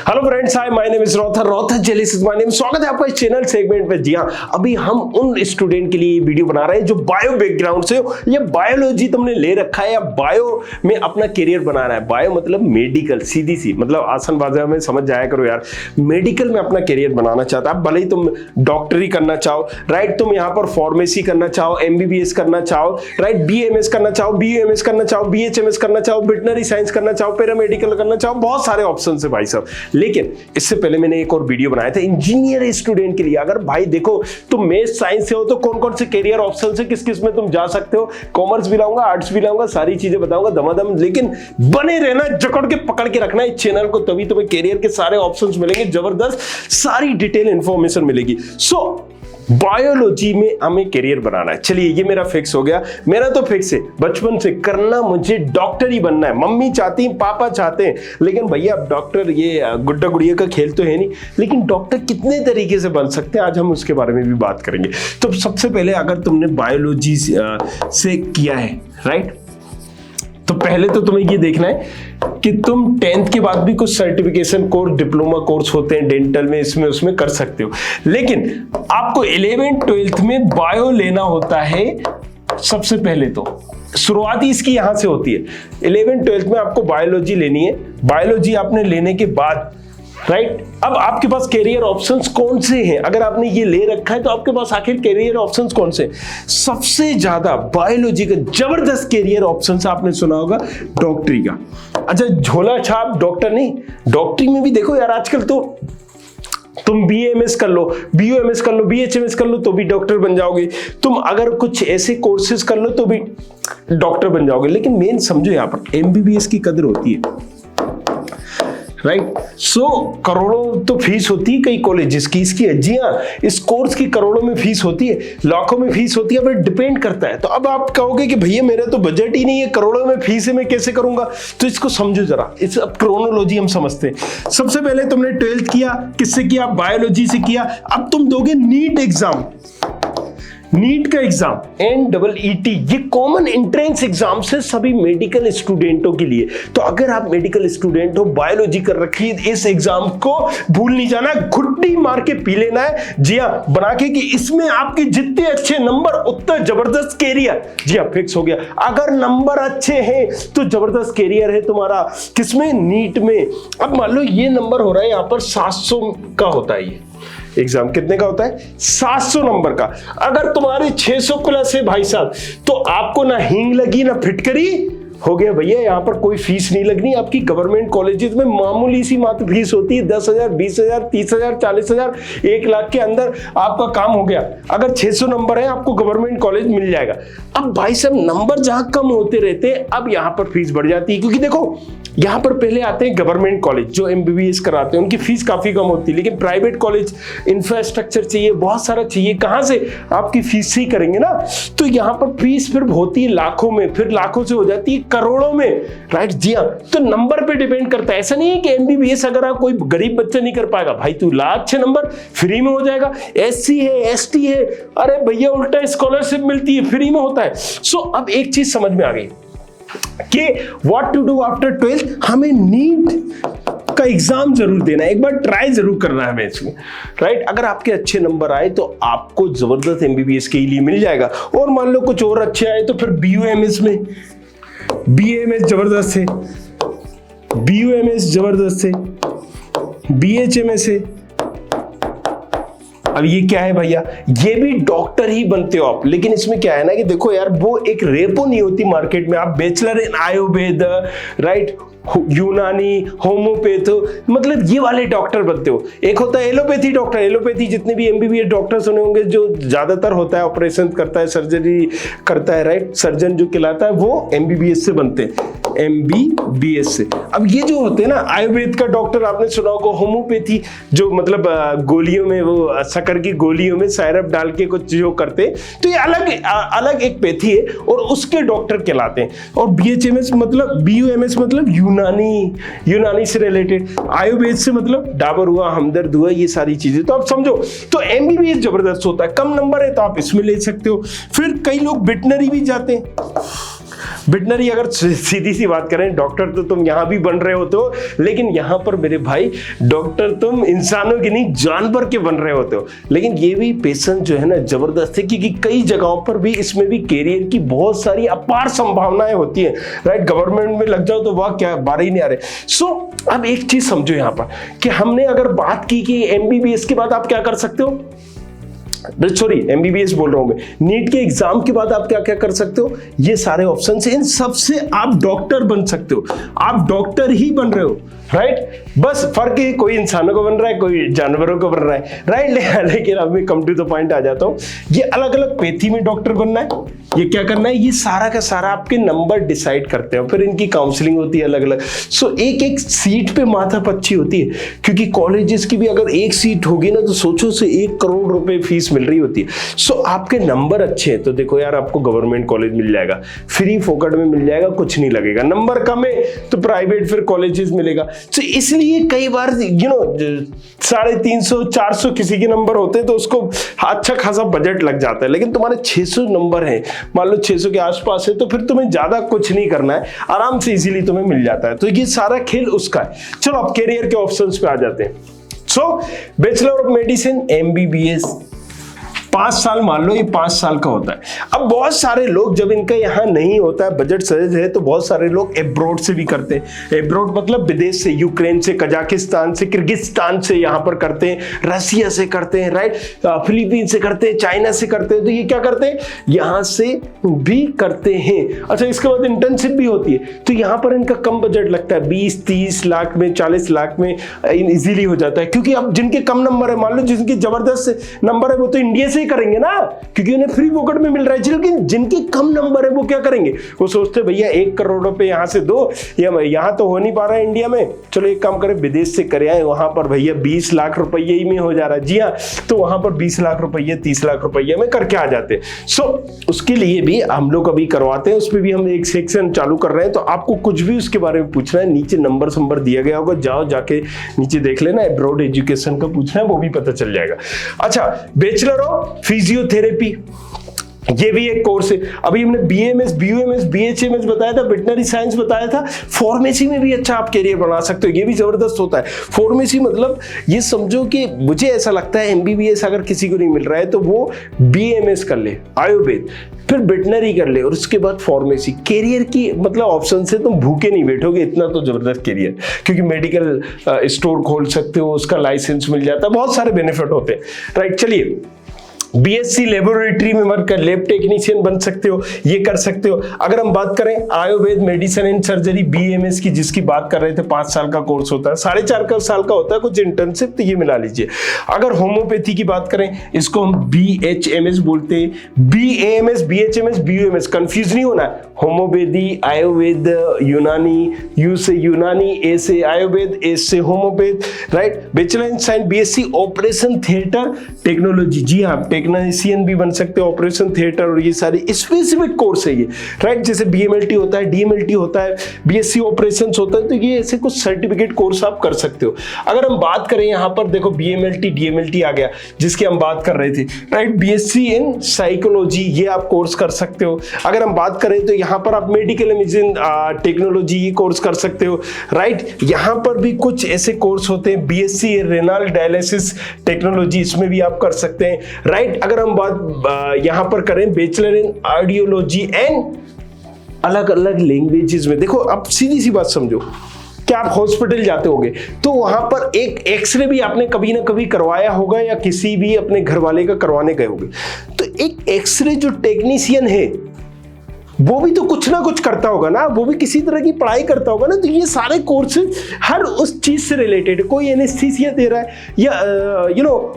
Hello friends, hi my name is रोथर जेलिस is my name. स्वागत है आपका इस चैनल सेगमेंट पे। जी हां, अभी हम उन स्टूडेंट के लिए वीडियो बना रहे हैं जो बायो बैकग्राउंड से हो या बायोलॉजी तुमने ले रखा है या बायो में अपना करियर बनाना है। बायो मतलब मेडिकल, सीधी सी मतलब आसान भाषा में समझ जाया करो यार। मेडिकल में अपना करियर बनाना चाहता है, भले ही तुम डॉक्टरी करना चाहो, राइट, तुम यहाँ पर फार्मेसी करना चाहो, एमबीबीएस करना चाहो, राइट, बीएमएस करना चाहो, बीयूएमएस करना चाहो, बीएचएमएस करना चाहो, वेटनरी साइंस करना चाहो, पैरामेडिकल करना चाहो, बहुत सारे ऑप्शन है भाई साहब। लेकिन इससे पहले मैंने एक और वीडियो बनाया था इंजीनियर स्टूडेंट के लिए। अगर भाई देखो तुम मैथ साइंस से हो तो कौन कौन से करियर ऑप्शन है, किस किस में तुम जा सकते हो। कॉमर्स भी लाऊंगा, आर्ट्स भी लाऊंगा, सारी चीजें बताऊंगा दमादम। लेकिन बने रहना, जकड़ के पकड़ के रखना इस चैनल को, तभी तुम्हें करियर के सारे ऑप्शंस मिलेंगे, जबरदस्त सारी डिटेल इंफॉर्मेशन मिलेगी। बायोलॉजी में हमें करियर बनाना है। चलिए, ये मेरा फिक्स हो गया। मेरा तो फिक्स है बचपन से करना, मुझे डॉक्टर ही बनना है। मम्मी चाहती हैं, पापा चाहते हैं, लेकिन भैया अब डॉक्टर ये गुड्डा गुड़िया का खेल तो है नहीं। लेकिन डॉक्टर कितने तरीके से बन सकते हैं, आज हम उसके बारे में भी बात करेंगे। तो सबसे पहले अगर तुमने बायोलॉजी से किया है, राइट, तो पहले तो तुम्हें ये देखना है कि तुम 10th के बाद भी कुछ सर्टिफिकेशन कोर्स, डिप्लोमा कोर्स होते हैं डेंटल में, इसमें उसमें कर सकते हो। लेकिन आपको 11th 12th में बायो लेना होता है। सबसे पहले तो शुरुआत ही इसकी यहां से होती है। 11th 12th में आपको बायोलॉजी लेनी है। बायोलॉजी आपने लेने के बाद, राइट, अब आपके पास करियर ऑप्शंस कौन से हैं? अगर आपने ये ले रखा है तो आपके पास आखिर करियर ऑप्शंस कौन से? सबसे ज्यादा बायोलॉजी का जबरदस्त करियर ऑप्शंस आपने सुना होगा डॉक्टरी का। अच्छा, झोला छाप डॉक्टर नहीं, डॉक्टरी में भी देखो यार, आजकल तो तुम बीएमएस कर लो, बीयूएमएस कर लो, बीएचएमएस कर लो तो भी डॉक्टर बन जाओगे। तुम अगर कुछ ऐसे कोर्सेज कर लो तो भी डॉक्टर बन जाओगे। लेकिन मेन समझो, यहां पर एमबीबीएस की कदर होती है, राइट। करोड़ों तो फीस होती है कई कॉलेजेस की इसकी। जी हाँ, इस कोर्स की करोड़ों में फीस होती है, लाखों में फीस होती है, पर डिपेंड करता है। तो अब आप कहोगे कि भैया मेरा तो बजट ही नहीं है, करोड़ों में फीस है, मैं कैसे करूंगा? तो इसको समझो जरा, इस अब क्रोनोलॉजी हम समझते हैं। सबसे पहले तुमने 12th किया, किससे किया? बायोलॉजी से किया। अब तुम दोगे नीट एग्जाम, नीट का एग्जाम, NEET, ये कॉमन एंट्रेंस एग्जाम से सभी मेडिकल स्टूडेंटों के लिए। तो अगर आप मेडिकल स्टूडेंट हो, बायोलॉजी कर रखी है, इस एग्जाम को भूल नहीं जाना, घुट्टी मार के पी लेना है। जी हाँ, बना के कि इसमें आपके जितने अच्छे नंबर उतना जबरदस्त कैरियर। जी हाँ, फिक्स हो गया। अगर नंबर अच्छे हैं तो जबरदस्त कैरियर है तुम्हारा किसमें? नीट में। अब मान लो ये नंबर हो रहा है यहाँ पर 700 का होता है, ये एग्जाम कितने का होता है? 700 नंबर का। अगर तुम्हारे 600 प्लस है भाई साहब, तो आपको ना हींग लगी ना फिटकरी, हो गया भैया। यहाँ पर कोई फीस नहीं लगनी आपकी। गवर्नमेंट कॉलेजेस में मामूली सी मात्र फीस होती है, 10,000, 20,000, 30,000, 40,000, 1 लाख के अंदर आपका काम हो गया। अगर 600 नंबर है, आपको गवर्नमेंट कॉलेज मिल जाएगा। अब भाई साहब नंबर जहां कम होते रहते हैं, अब यहाँ पर फीस बढ़ जाती है, क्योंकि देखो यहाँ पर पहले आते हैं गवर्नमेंट कॉलेज जो एमबीबीएस कराते हैं, उनकी फीस काफी कम होती है। लेकिन प्राइवेट कॉलेज इंफ्रास्ट्रक्चर चाहिए, बहुत सारा चाहिए, कहां से? आपकी फीस से ही करेंगे ना। तो यहाँ पर फीस फिर होती है लाखों में, फिर लाखों से हो जाती है करोड़ों में, राइट। जी हाँ, तो नंबर पे डिपेंड करता है। ऐसा नहीं है कि एमबीबीएस अगर आप कोई गरीब बच्चा नहीं कर पाएगा, भाई तू ला अच्छे नंबर, फ्री में हो जाएगा। एससी है, एसटी है, अरे भैया उल्टा स्कॉलरशिप मिलती है, फ्री में होता है। अब एक चीज समझ में आ गई कि what to do after 12th। हमें नीट का एग्जाम जरूर देना है, एक बार ट्राई जरूर करना है हमें इसमें, राइट। अगर आपके अच्छे नंबर आए तो आपको जबरदस्त एमबीबीएस के लिए मिल जाएगा। और मान लो कुछ और अच्छे आए तो फिर बीयूएमएस में, बीएमएस जबरदस्त है, बीयूएमएस जबरदस्त है, बीएचएमएस है। अब ये क्या है भैया? ये भी डॉक्टर ही बनते हो आप। लेकिन इसमें क्या है ना कि देखो यार, वो एक रेपो नहीं होती मार्केट में। आप बैचलर इन आयुर्वेद, राइट, यूनानी, होम्योपैथ, मतलब ये वाले डॉक्टर बनते हो। एक होता है एलोपैथी डॉक्टर। एलोपैथी जितने भी एमबीबीएस डॉक्टर सुने होंगे, जो ज्यादातर होता है ऑपरेशन करता है, सर्जरी करता है, राइट, सर्जन जो कहलाता है, वो एमबीबीएस से बनते हैं, एमबीबीएस से। अब ये जो होते हैं ना आयुर्वेद का डॉक्टर, आपने सुना होगा। होम्योपैथी जो मतलब गोलियों में, वो शक्कर की गोलियों में सायरप डाल के कुछ जो करते, तो ये अलग एक पैथी है और उसके डॉक्टर कहलाते हैं। और बीएचएमएस मतलब, बीयूएमएस मतलब यूनानी से रिलेटेड, आयुर्वेद से मतलब डाबर हुआ, हमदर्द हुआ, ये सारी चीजें। तो आप समझो, तो एमबीबीएस जबरदस्त होता है। कम नंबर है तो आप इसमें ले सकते हो। फिर कई लोग वेटनरी भी जाते हैं, वेटनरी अगर सीधी सी बात करें, डॉक्टर तो तुम यहाँ भी बन रहे होते हो, लेकिन यहाँ पर मेरे भाई डॉक्टर तुम इंसानों के नहीं जानवर के बन रहे होते हो। लेकिन ये भी पेशेंट जो है ना जबरदस्त है, क्योंकि कई जगहों पर भी इसमें भी कैरियर की बहुत सारी अपार संभावनाएं होती है, राइट। गवर्नमेंट में लग जाओ तो वाह क्या बारे ही नहीं आ रहे। सो अब एक चीज समझो यहाँ पर कि हमने अगर बात की कि एमबीबीएस के बाद आप क्या कर सकते हो, सॉरी एमबीबीएस बोल रहा हूं मैं, नीट के एग्जाम के बाद आप क्या क्या कर सकते हो, ये सारे ऑप्शन है, इन सबसे आप डॉक्टर बन सकते हो। आप डॉक्टर ही बन रहे हो, राइट। बस फर्क है कोई इंसानों को बन रहा है, कोई जानवरों को बन रहा है, राइट। लेकिन अब मैं कम टू द पॉइंट आ जाता हूं। ये अलग अलग पैथी में डॉक्टर बनना है, ये क्या करना है, ये सारा का सारा आपके नंबर डिसाइड करते हैं, फिर इनकी काउंसलिंग होती है अलग अलग। सो एक एक सीट पे माथापच्ची होती है, क्योंकि कॉलेजेस की भी अगर एक सीट होगी ना तो सोचो से 1 करोड़ रुपए फीस मिल रही होती है। सो आपके नंबर अच्छे हैं तो देखो यार आपको गवर्नमेंट कॉलेज मिल जाएगा, फ्री फोकट में मिल जाएगा, कुछ नहीं लगेगा। नंबर कम है तो प्राइवेट फिर कॉलेजेस मिलेगा। तो इसलिए कई बार 350 400 किसी के नंबर होते हैं तो उसको अच्छा खासा बजट लग जाता है। लेकिन तुम्हारे 600 नंबर है, मान लो 600 के आसपास है, तो फिर तुम्हें ज्यादा कुछ नहीं करना है, आराम से इजीली तुम्हें मिल जाता है। तो ये सारा खेल उसका है। चलो अब कैरियर के ऑप्शंस पे आ जाते हैं। सो बैचलर ऑफ मेडिसिन एमबीबीएस 5 साल, मान लो ये 5 साल का होता है। अब बहुत सारे लोग जब इनका यहाँ नहीं होता है, बजट सहज है, तो बहुत सारे लोग एब्रोड से भी करते हैं। एब्रोड मतलब विदेश से, यूक्रेन से, कजाकिस्तान से, किर्गिस्तान से यहाँ पर करते हैं, रसिया से करते हैं, राइट, फिलीपीन से करते हैं, चाइना से करते हैं। तो ये क्या करते हैं, यहाँ से भी करते हैं। अच्छा, इसके बाद इंटर्नशिप भी होती है, तो यहाँ पर इनका कम बजट लगता है, 20-30 लाख में, 40 लाख में इजीली हो जाता है। क्योंकि अब जिनके कम नंबर है, मान लो जिनके जबरदस्त नंबर है वो तो इंडिया से करेंगे ना, क्योंकि उन्हें फ्री फोकट में मिल रहा है। लेकिन जिनके कम नंबर है वो क्या करेंगे, वो सोचते भैया 1 करोड़ रुपए यहां से दो, या यहां तो हो नहीं पा रहा है इंडिया में, चलो एक काम करें विदेश से करे आए, वहां पर भैया 20 लाख रुपये ही में हो जा रहा है। जी हाँ, तो वहां पर 20 लाख रुपये, 30 लाख रुपये में करके आ जाते हैं। सो उसके लिए भी हम लोग अभी करवाते हैं, उसमें भी हम एक सेक्शन चालू कर रहे हैं। तो आपको कुछ भी उसके बारे में पूछना है, नीचे नंबर दिया गया होगा, जाओ जाके नीचे देख लेना, एब्रॉड एजुकेशन का पूछना है वो भी पता चल जाएगा। अच्छा, बैचलर ऑफ फिजियोथेरेपी, ये भी एक कोर्स है। अभी हमने बीएमएस, बीयूएमएस, बीएचएमएस बताया था, वेटनरी साइंस बताया था। फार्मेसी में भी अच्छा आप कैरियर बना सकते हो, ये भी जबरदस्त होता है। फार्मेसी मतलब ये समझो कि मुझे ऐसा लगता है एमबीबीएस अगर किसी को नहीं मिल रहा है तो वो बीएमएस कर ले, आयुर्वेद, फिर वेटनरी कर ले, और उसके बाद फार्मेसी। कैरियर की मतलब ऑप्शन से तुम भूखे नहीं बैठोगे, इतना तो जबरदस्त कैरियर, क्योंकि मेडिकल स्टोर खोल सकते हो, उसका लाइसेंस मिल जाता है, बहुत सारे बेनिफिट होते हैं, राइट। चलिए, बीएससी लेबोरेटरी में वर्क कर, लैब टेक्नीशियन बन सकते हो, ये कर सकते हो। अगर हम बात करें Ayurveda, medicine and surgery, BMS की, जिसकी बात कर रहे थे, 5 साल का कोर्स होता है, 4.5 साल का होता है, कुछ इंटर्नशिप, तो ये मिला लीजिए। अगर होम्योपैथी की बात करें, इसको हम बीएचएमएस बोलते हैं, बीएएमएस, बीएचएमएस, बीयूएमएस, कंफ्यूज नहीं होना है। होम्योपैथी, आयुर्वेद, यूनानी, यू से यूनानी, ए से आयुर्वेद, ए से homeopath, right. Bachelor in science BSc operation theatre technology, जी हाँ, टेक्नीशियन भी बन सकते हो, ऑपरेशन थिएटर, और ये सारे स्पेसिफिक कोर्स है ये, राइट। जैसे बीएमएलटी होता है, डीएमएलटी होता है, बीएससी ऑपरेशंस होता है, तो ये ऐसे कुछ सर्टिफिकेट कोर्स आप कर सकते हो। अगर हम बात करें यहाँ पर देखो बीएमएलटी, डीएमएलटी आ गया जिसकी हम बात कर रहे थे, राइट। बीएससी इन साइकोलॉजी, ये आप कोर्स कर सकते हो। अगर हम बात करें तो यहाँ पर आप मेडिकल इमेजिंग टेक्नोलॉजी, ये कोर्स कर सकते हो, राइट। यहाँ पर भी कुछ ऐसे कोर्स होते हैं, बीएससी रेनल डायलिसिस टेक्नोलॉजी, इसमें भी आप कर सकते हैं, राइट। अगर हम बात यहां पर करें बैचलर इन आर्डियोलॉजी एंड अलग अलग लैंग्वेजेस में, देखो अब सीधी सी बात समझो कि आप हॉस्पिटल जाते होगे तो वहां पर एक एक्सरे भी आपने कभी ना कभी करवाया होगा, या किसी भी अपने घर वाले का करवाने गए होगे। तो एक एक्सरे जो टेक्नीशियन है वो भी तो कुछ ना कुछ करता होगा ना, वो भी किसी तरह की पढ़ाई करता होगा ना। तो ये सारे कोर्सेज हर उस चीज से रिलेटेड, कोई एनेस्थीसिया दे रहा है या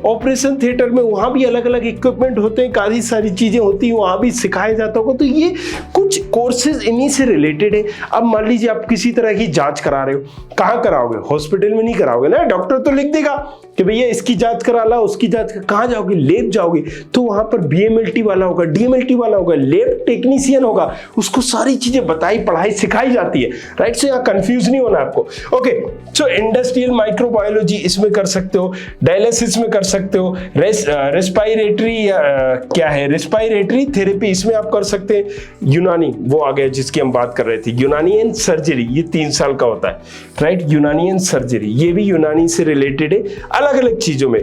ऑपरेशन थिएटर में, वहां भी अलग अलग इक्विपमेंट होते हैं, काफी सारी चीजें होती हैं, वहां भी सिखाया जाता होगा। तो ये कुछ कोर्सेज इन्हीं से रिलेटेड है। अब मान लीजिए आप किसी तरह की जांच करा रहे हो, कहाँ कराओगे, हॉस्पिटल में नहीं कराओगे ना, डॉक्टर तो लिख देगा कि भैया इसकी जांच करा ला, उसकी जांच कहाँ जाओगे, लैब जाओगे, तो वहां पर बीएमएलटी वाला होगा, डीएमएलटी वाला होगा, लैब टेक्नीशियन होगा, उसको सारी चीजें बताई पढ़ाई सिखाई जाती है, राइट। सो यहाँ कंफ्यूज नहीं होना आपको। ओके, सो इंडस्ट्रियल माइक्रोबायोलॉजी इसमें कर सकते हो, डायलिसिस में कर सकते हो, रेस्पिरेटरी क्या है, रेस्पिरेटरी थेरेपी इसमें आप कर सकते हैं। यूनानी वो आ गया जिसकी हम बात कर रहे थे, यूनानी एंड सर्जरी, ये 3 साल का होता है, राइट। यूनानी एंड सर्जरी ये भी यूनानी से रिलेटेड है अलग अलग चीजों में।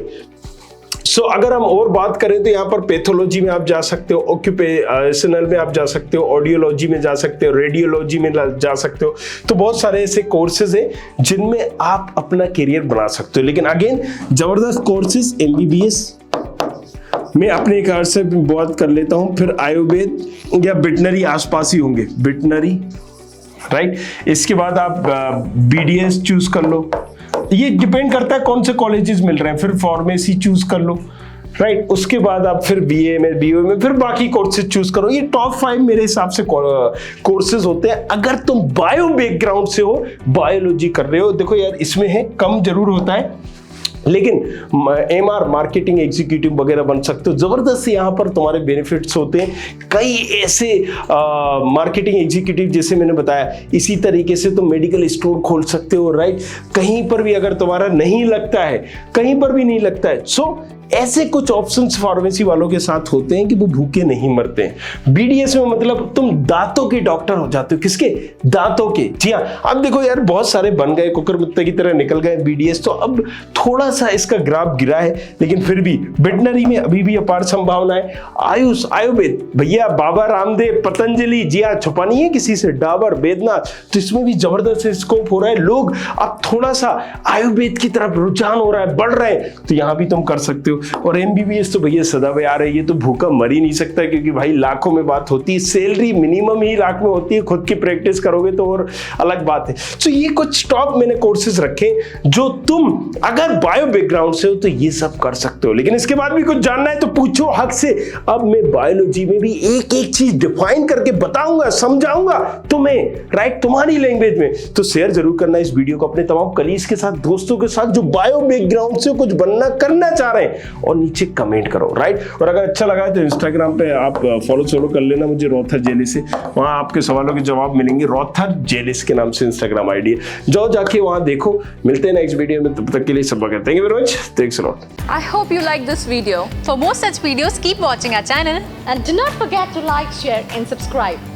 सो अगर हम और बात करें तो यहाँ पर पैथोलॉजी में आप जा सकते हो, ऑक्यूपेशनल में आप जा सकते हो, ऑडियोलॉजी में जा सकते हो, रेडियोलॉजी में जा सकते हो। तो बहुत सारे ऐसे कोर्सेज हैं जिनमें आप अपना करियर बना सकते हो। लेकिन अगेन जबरदस्त कोर्सेज एमबीबीएस मैं अपने कार से बात कर लेता हूँ, फिर आयुर्वेद या वेटनरी आसपास ही होंगे, वेटनरी, राइट। इसके बाद आप बीडीएस चूज कर लो, ये डिपेंड करता है कौन से कॉलेजेस मिल रहे हैं, फिर फार्मेसी चूज कर लो, राइट। उसके बाद आप फिर बीए में, बीओ में, फिर बाकी कोर्सेज चूज करो। ये टॉप 5 मेरे हिसाब से कोर्सेज होते हैं अगर तुम बायो बैकग्राउंड से हो, बायोलॉजी कर रहे हो। देखो यार इसमें है कम जरूर होता है, लेकिन एमआर मार्केटिंग एग्जीक्यूटिव वगैरह बन सकते हो। जबरदस्त यहाँ पर तुम्हारे बेनिफिट्स होते हैं। कई ऐसे मार्केटिंग एग्जीक्यूटिव जैसे मैंने बताया, इसी तरीके से तुम मेडिकल स्टोर खोल सकते हो, राइट। कहीं पर भी अगर तुम्हारा नहीं लगता है, कहीं पर भी नहीं लगता है, सो ऐसे कुछ ऑप्शंस फार्मेसी वालों के साथ होते हैं कि वो भूखे नहीं मरते हैं। बीडीएस में मतलब तुम दांतों के डॉक्टर हो जाते हो। किसके? दांतों के। जी हाँ, अब देखो यार बहुत सारे बन गए, कुकर मुत्ते की तरह निकल गए बीडीएस, तो अब थोड़ा सा इसका ग्राफ गिरा है, लेकिन फिर भी वेटनरी में अभी भी अपार संभावना है। आयुष, आयुर्वेद, भैया बाबा रामदेव, पतंजलि, जी हाँ, छुपा नहीं है किसी से, डाबर, वेदनाथ, तो इसमें भी जबरदस्त स्कोप हो रहा है। लोग अब थोड़ा सा आयुर्वेद की तरफ रुझान हो रहा है, बढ़ रहे हैं, तो यहाँ भी तुम कर सकते हो। और एमबीबीएस तो भैया सदा यार है, ये तो भूखा मर ही नहीं सकता, क्योंकि भाई लाखों में बात होती है, सैलरी मिनिमम ही लाख में होती है, खुद की प्रैक्टिस करोगे तो और अलग बात है। तो ये कुछ टॉप मैंने कोर्सेज रखे जो तुम अगर बायो बैकग्राउंड से हो तो ये सब कर सकते हो। लेकिन इसके बाद भी कुछ जानना है तो पूछो हक से। अब मैं बायोलॉजी में भी एक एक चीज डिफाइन करके बताऊंगा, समझाऊंगा तुम्हें, राइट, तुम्हारी लैंग्वेज में। तो शेयर जरूर करना इस वीडियो को अपने तमाम कलीग्स के साथ, दोस्तों के साथ जो बायो बैकग्राउंड से कुछ बनना करना चाह रहे हैं, और नीचे कमेंट करो, राइट। और अगर अच्छा लगा तो इंस्टाग्राम पे आप फॉलो कर लेना मुझे, रोथर जेलिस से, वहां आपके सवालों के जवाब मिलेंगे। रोथर जेलिस के नाम से इंस्टाग्राम आईडी है, जाओ जाके वहां देखो। मिलते हैं नेक्स्ट वीडियो में, तब तक के लिए सब बगैर, thank you very much, thanks a lot. I hope you like this video. For more such videos, keep watching our channel and do not forget to like, share and subscribe.